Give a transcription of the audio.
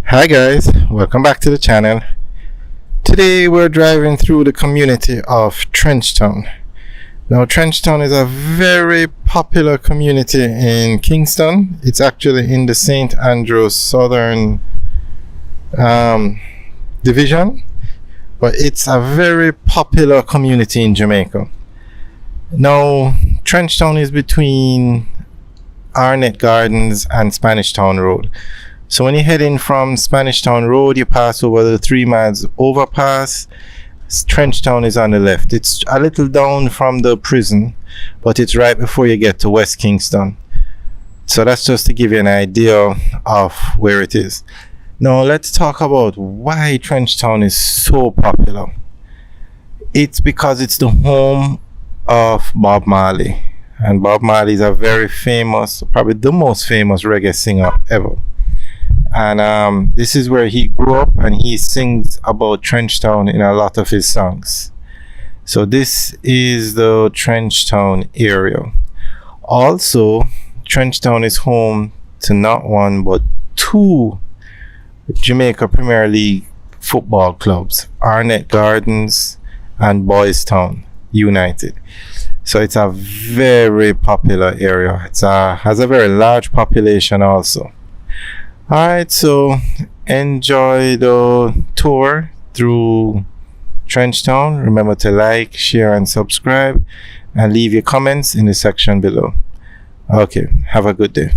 Hi guys, welcome back to the channel. Today we're driving through the community of Trenchtown. Now Trenchtown is a very popular community in Kingston. It's actually in the St. Andrews Southern Division, but it's a very popular community in Jamaica. Now Trenchtown is between Arnett Gardens and Spanish Town Road. So when you head in from Spanish Town Road, you pass over the 3 miles overpass. Trenchtown is on the left. It's a little down from the prison, but it's right before you get to West Kingston. So that's just to give you an idea of where it is. Now let's talk about why Trenchtown is so popular. It's because it's the home of Bob Marley. And Bob Marley is a very famous, probably the most famous reggae singer ever. And this is where he grew up, and he sings about Trenchtown in a lot of his songs. So this is the Trenchtown area. Also, Trenchtown is home to not one but 2 Jamaica Premier League football clubs, Arnett Gardens and Boys Town United. So it's a very popular area. It has a very large population also. Alright, so enjoy the tour through Trenchtown. Remember to like, share, and subscribe, and leave your comments in the section below. Okay, have a good day.